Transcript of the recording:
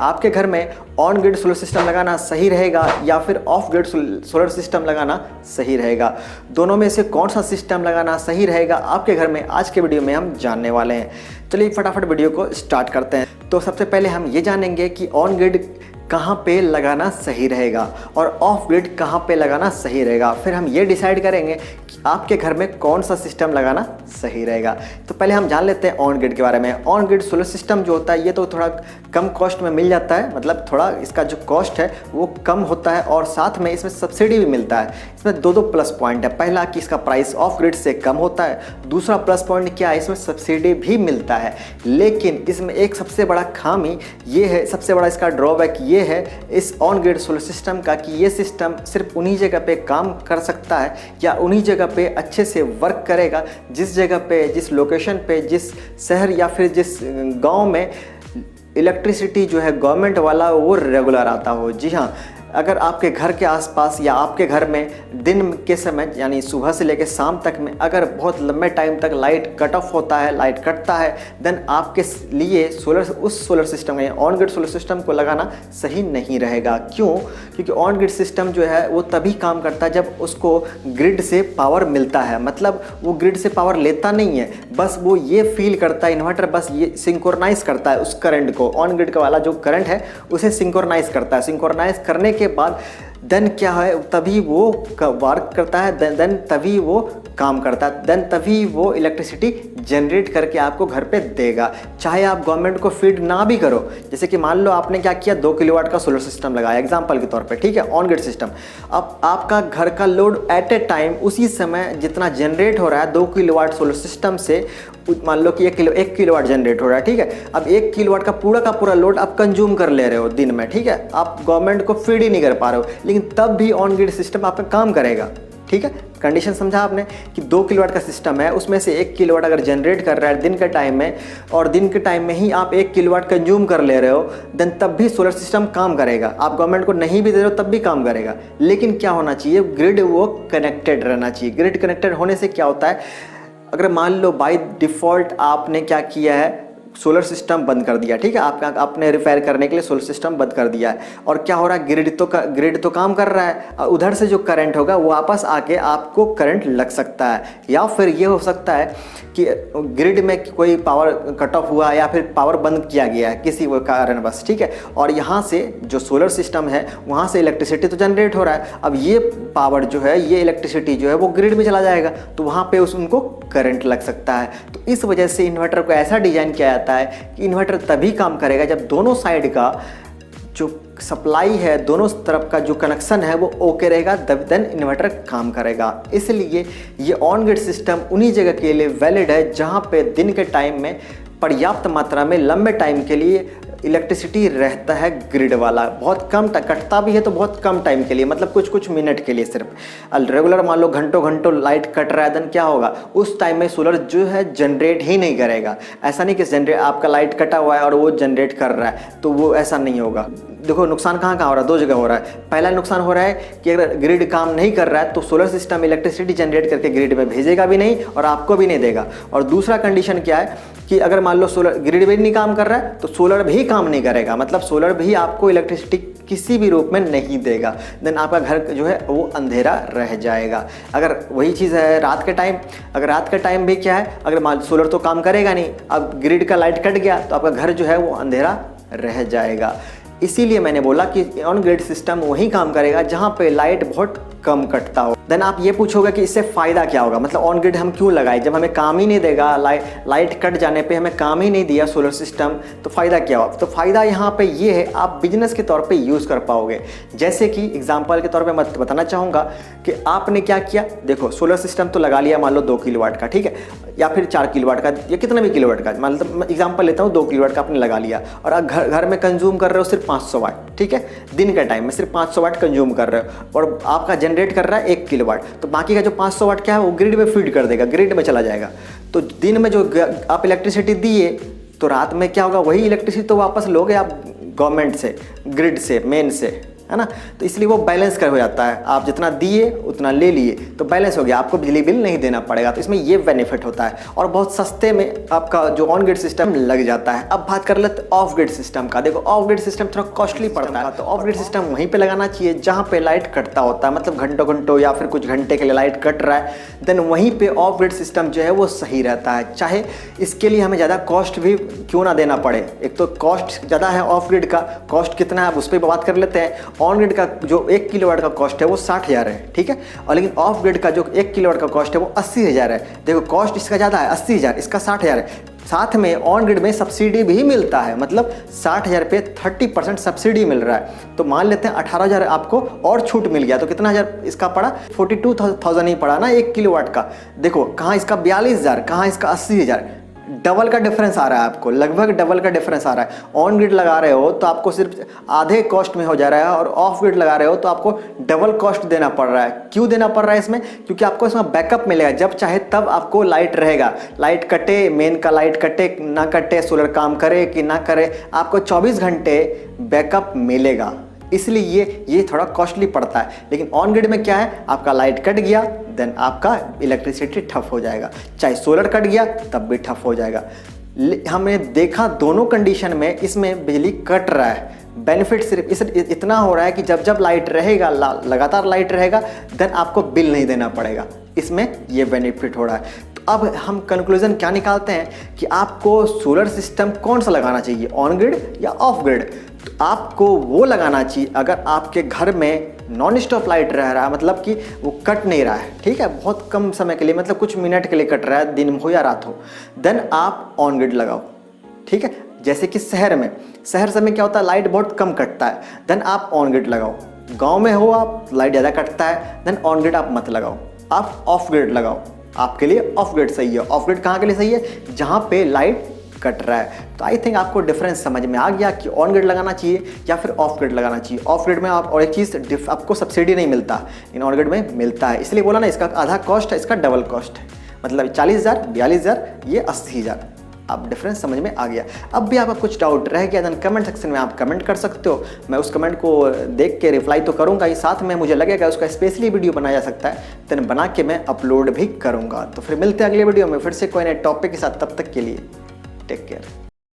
आपके घर में ऑन ग्रिड सोलर सिस्टम लगाना सही रहेगा या फिर ऑफ ग्रिड सोलर सिस्टम लगाना सही रहेगा। दोनों में से कौन सा सिस्टम लगाना सही रहेगा आपके घर में, आज के वीडियो में हम जानने वाले हैं। चलिए फटाफट वीडियो को स्टार्ट करते हैं। तो सबसे पहले हम ये जानेंगे कि ऑन ग्रिड कहाँ पे लगाना सही रहेगा और ऑफ ग्रिड कहाँ पे लगाना सही रहेगा। फिर हम ये डिसाइड करेंगे कि आपके घर में कौन सा सिस्टम लगाना सही रहेगा। तो पहले हम जान लेते हैं ऑन ग्रिड के बारे में। ऑन ग्रिड सोलर सिस्टम जो होता है ये तो थोड़ा कम कॉस्ट में मिल जाता है, मतलब थोड़ा इसका जो कॉस्ट है वो कम होता है और साथ में इसमें सब्सिडी भी मिलता है। इसमें दो प्लस पॉइंट है। पहला कि इसका प्राइस ऑफ ग्रिड से कम होता है, दूसरा प्लस पॉइंट क्या है, इसमें सब्सिडी भी मिलता है। लेकिन इसमें एक सबसे बड़ा खामी ये है, सबसे बड़ा इसका ड्रॉबैक ये है इस ऑन ग्रिड सोलर सिस्टम का कि ये सिस्टम सिर्फ उन्हीं जगह पे काम कर सकता है या उन्हीं जगह पे अच्छे से वर्क करेगा जिस जगह पे, जिस लोकेशन पे, जिस शहर या फिर जिस गांव में इलेक्ट्रिसिटी जो है गवर्नमेंट वाला वो रेगुलर आता हो। जी हाँ, अगर आपके घर के आसपास या आपके घर में दिन के समय यानी सुबह से लेकर शाम तक में अगर बहुत लंबे टाइम तक लाइट कट ऑफ होता है, लाइट कटता है, देन आपके लिए उस सोलर सिस्टम या ऑन ग्रिड सोलर सिस्टम को लगाना सही नहीं रहेगा। क्यों? क्योंकि ऑन ग्रिड सिस्टम जो है वो तभी काम करता है जब उसको ग्रिड से पावर मिलता है। मतलब वो ग्रिड से पावर लेता नहीं है, बस वो ये फील करता है, इन्वर्टर बस ये सिंक्रोनाइज करता है उस करंट को। ऑन ग्रिड का वाला जो करंट है उसे सिंक्रोनाइज करता है। सिंक्रोनाइज करने के बाद देन क्या है, तभी वो वर्क करता है, देन तभी वो काम करता है, देन तभी वो इलेक्ट्रिसिटी जनरेट करके आपको घर पे देगा, चाहे आप गवर्नमेंट को फीड ना भी करो। जैसे कि मान लो आपने क्या किया, 2 किलोवाट का सोलर सिस्टम लगाया एग्जांपल के तौर पे, ठीक है, ऑन ग्रिड सिस्टम। अब आपका घर का लोड एट ए टाइम उसी समय जितना जनरेट हो रहा है 2 किलोवाट सोलर सिस्टम से, मान लो कि 1 किलोवाट जनरेट हो रहा है, ठीक है। अब 1 किलोवाट का पूरा लोड आप कंज्यूम कर ले रहे हो दिन में, ठीक है, आप गवर्नमेंट को फीड ही नहीं कर पा रहे हो, लेकिन तब भी ऑन ग्रिड सिस्टम आपका काम करेगा। ठीक है, कंडीशन समझा आपने कि 2 किलोवाट का सिस्टम है, उसमें से 1 किलोवाट अगर जनरेट कर रहा है दिन के टाइम में और दिन के टाइम में ही आप 1 किलोवाट कंज्यूम कर ले रहे हो, देन तब भी सोलर सिस्टम काम करेगा। आप गवर्नमेंट को नहीं भी दे रहे हो तब भी काम करेगा। लेकिन क्या होना चाहिए, ग्रिड वो कनेक्टेड रहना चाहिए। ग्रिड कनेक्टेड होने से क्या होता है, अगर मान लो बाय डिफ़ॉल्ट आपने क्या किया है, सोलर सिस्टम बंद कर दिया, ठीक है, आपने रिपेयर करने के लिए सोलर सिस्टम बंद कर दिया है, और क्या हो रहा है, ग्रिड तो काम कर रहा है, उधर से जो करंट होगा वो वापस आके आपको करंट लग सकता है। या फिर ये हो सकता है कि ग्रिड में कोई पावर कट ऑफ हुआ या फिर पावर बंद किया गया है किसी वो कारण बस, ठीक है, और यहाँ से जो सोलर सिस्टम है वहाँ से इलेक्ट्रिसिटी तो जनरेट हो रहा है। अब ये पावर जो है, ये इलेक्ट्रिसिटी जो है वो ग्रिड में चला जाएगा, तो वहाँ पे उनको करंट लग सकता है। तो इस वजह से इन्वर्टर को ऐसा डिजाइन किया जाता है कि इन्वर्टर तभी काम करेगा जब दोनों साइड का जो सप्लाई है, दोनों तरफ का जो कनेक्शन है वो ओके रहेगा, देन इन्वर्टर काम करेगा। इसलिए ये ऑन ग्रिड सिस्टम उन्हीं जगह के लिए वैलिड है जहाँ पे दिन के टाइम में पर्याप्त मात्रा में लंबे टाइम के लिए इलेक्ट्रिसिटी रहता है ग्रिड वाला। बहुत कम कटता भी है तो बहुत कम टाइम के लिए, मतलब कुछ मिनट के लिए सिर्फ। रेगुलर मान लो घंटों लाइट कट रहा है, देन क्या होगा, उस टाइम में सोलर जो है जनरेट ही नहीं करेगा। ऐसा नहीं कि आपका लाइट कटा हुआ है और वो जनरेट कर रहा है, तो वो ऐसा नहीं होगा। देखो नुकसान कहाँ हो रहा है, 2 जगह हो रहा है। पहला नुकसान हो रहा है कि अगर ग्रिड काम नहीं कर रहा है तो सोलर सिस्टम इलेक्ट्रिसिटी जनरेट करके ग्रिड में भेजेगा भी नहीं और आपको भी नहीं देगा। और दूसरा कंडीशन क्या है कि अगर मान लो सोलर ग्रिड भी नहीं काम कर रहा है तो सोलर भी काम नहीं करेगा, मतलब सोलर भी आपको इलेक्ट्रिसिटी किसी भी रूप में नहीं देगा, देन आपका घर जो है वो अंधेरा रह जाएगा। अगर वही चीज़ है रात के टाइम, अगर रात के टाइम भी क्या है, अगर मान सोलर तो काम करेगा नहीं, अब ग्रिड का लाइट कट गया तो आपका घर जो है वो अंधेरा रह जाएगा। इसीलिए मैंने बोला कि ऑन ग्रिड सिस्टम वही काम करेगा जहाँ पे लाइट बहुत कम कटता हो। देन आप ये पूछोगे कि इससे फ़ायदा क्या होगा, मतलब ऑन ग्रिड हम क्यों लगाए जब हमें काम ही नहीं देगा, लाइट कट जाने पे हमें काम ही नहीं दिया सोलर सिस्टम, तो फ़ायदा क्या होगा। तो फ़ायदा यहाँ पे ये है, आप बिजनेस के तौर पे यूज़ कर पाओगे। जैसे कि एग्जांपल के तौर पे मैं बताना चाहूँगा कि आपने क्या किया, देखो सोलर सिस्टम तो लगा लिया मान लो 2 किलोवाट का, ठीक है, या फिर 4 किलोवाट का या कितना भी किलोवाट का, मतलब एग्जाम्पल लेता हूँ 2 किलोवाट का आपने लगा लिया और घर में कंज्यूम कर रहे हो सिर्फ 500 वाट, ठीक है, दिन के टाइम में सिर्फ 500 वाट कंज्यूम कर रहे हो और आपका जनरेट कर रहा है 1 किलोवाट, तो बाकी का जो 500 वाट क्या है वो ग्रिड में फीड कर देगा, ग्रिड में चला जाएगा। तो दिन में जो आप इलेक्ट्रिसिटी दिए तो रात में क्या होगा, वही इलेक्ट्रिसिटी तो वापस लोगे आप गवर्नमेंट से, ग्रिड से, मेन से, है ना। तो इसलिए वो बैलेंस कर हो जाता है, आप जितना दिए उतना ले लिए तो बैलेंस हो गया, आपको बिजली बिल नहीं देना पड़ेगा। तो इसमें ये बेनिफिट होता है और बहुत सस्ते में आपका जो ऑन ग्रिड सिस्टम लग जाता है। अब बात कर लेते ऑफ ग्रिड सिस्टम का। देखो ऑफ ग्रिड सिस्टम थोड़ा कॉस्टली पड़ता है, तो ऑफ ग्रिड सिस्टम वहीं पे लगाना चाहिए जहाँ पे लाइट कटता होता है, मतलब घंटों घंटों या फिर कुछ घंटे के लिए लाइट कट रहा है, देन वहीं पे ऑफ ग्रिड सिस्टम जो है वो सही रहता है। चाहे इसके लिए हमें ज़्यादा कॉस्ट भी क्यों ना देना पड़े, एक तो कॉस्ट ज़्यादा है ऑफ ग्रिड का, कॉस्ट कितना है उस पर बात कर लेते हैं। ऑन ग्रिड का जो 1 किलोवाट का कॉस्ट है वो 60,000 है, ठीक है, और लेकिन ऑफ ग्रिड का जो 1 किलोवाट का कॉस्ट है वो 80,000 है। देखो कॉस्ट इसका ज़्यादा है 80,000, इसका 60,000 है। साथ में ऑन ग्रिड में सब्सिडी भी मिलता है, मतलब 60,000 पे 30% सब्सिडी मिल रहा है। तो मान लेते हैं 18,000 आपको और छूट मिल गया, तो कितना हज़ार इसका पड़ा, 42,000 ही पड़ा ना 1 किलोवाट का। देखो कहाँ इसका 42,000, कहाँ इसका 80,000, डबल का डिफरेंस आ रहा है आपको, लगभग डबल का डिफरेंस आ रहा है। ऑन ग्रिड लगा रहे हो तो आपको सिर्फ आधे कॉस्ट में हो जा रहा है, और ऑफ ग्रिड लगा रहे हो तो आपको डबल कॉस्ट देना पड़ रहा है। क्यों देना पड़ रहा है इसमें, क्योंकि आपको इसमें बैकअप मिलेगा, जब चाहे तब आपको लाइट रहेगा। लाइट कटे, मेन का लाइट कटे ना कटे, सोलर काम करे कि ना करे, आपको 24 घंटे बैकअप मिलेगा। इसलिए ये थोड़ा कॉस्टली पड़ता है। लेकिन ऑन ग्रिड में क्या है, आपका लाइट कट गया देन आपका इलेक्ट्रिसिटी ठप हो जाएगा, चाहे सोलर कट गया तब भी ठप हो जाएगा। हमने देखा दोनों कंडीशन में इसमें बिजली कट रहा है। बेनिफिट सिर्फ इतना हो रहा है कि जब जब लाइट रहेगा, लगातार लाइट रहेगा, देन आपको बिल नहीं देना पड़ेगा, इसमें ये बेनिफिट हो रहा है। तो अब हम कंक्लूजन क्या निकालते हैं कि आपको सोलर सिस्टम कौन सा लगाना चाहिए, ऑन ग्रिड या ऑफ ग्रिड। तो आपको वो लगाना चाहिए अगर आपके घर में नॉन स्टॉप लाइट रह रहा है, मतलब कि वो कट नहीं रहा है, ठीक है, बहुत कम समय के लिए, मतलब कुछ मिनट के लिए कट रहा है, दिन हो या रात हो, देन आप ऑन ग्रिड लगाओ, ठीक है। जैसे कि शहर समय क्या होता है, लाइट बहुत कम कटता है, देन आप ऑन ग्रिड लगाओ। गांव में हो आप, लाइट ज़्यादा कटता है, देन ऑन ग्रिड आप मत लगाओ, आप ऑफ ग्रिड लगाओ। आपके लिए ऑफ ग्रिड सही है। ऑफ ग्रिड कहाँ के लिए सही है, जहाँ पे लाइट कट रहा है। तो आई थिंक आपको डिफरेंस समझ में आ गया कि ऑन ग्रिड लगाना चाहिए या फिर ऑफ ग्रिड लगाना चाहिए। ऑफ ग्रिड में आप और एक चीज़, आपको सब्सिडी नहीं मिलता, इन ऑन ग्रिड में मिलता है। इसलिए बोला ना, इसका आधा कॉस्ट है, इसका डबल कॉस्ट है, मतलब 40,000, 42,000, ये 80,000। अब डिफरेंस समझ में आ गया। अब भी आपका कुछ डाउट रह गया देन कमेंट सेक्शन में आप कमेंट कर सकते हो, मैं उस कमेंट को देख के रिप्लाई तो करूँगा ही, साथ में मुझे लगेगा उसका स्पेशली वीडियो बनाया जा सकता है, देन बना के मैं अपलोड भी करूँगा। तो फिर मिलते हैं अगले वीडियो में फिर से कोई नए टॉपिक के साथ, तब तक के लिए टेक केयर।